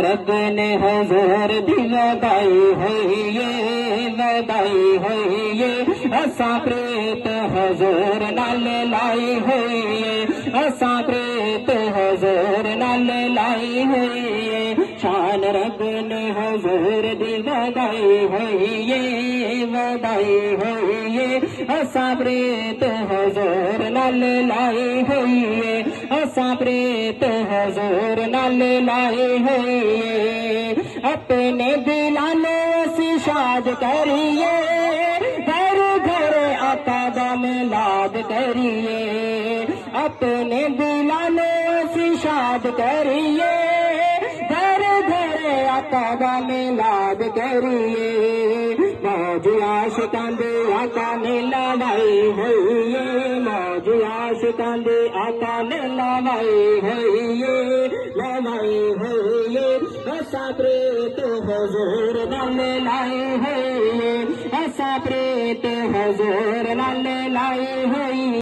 रब ने हजूर दी वदाई है ये असा प्रीत हजूर नाल लाई है असा प्रीत हजूर नाल लाई है शान रब ने हजूर दी वदाई है ये असा प्रीत हजूर नाल लाई है असा प्रीत हजूर नाल लाई है अपने दिलाने से शाद करिए घर घर आका दा मिलाद करिए अपने दिलाने से शाद करिए घर घर आका दा मिलाद करिए मौज आशिकां दे आका ने लवाई है मौज आशिकां दे आका ने लवाई है असा प्रीत हजूर नाल लाई है असा प्रीत हजूर नाल लाई है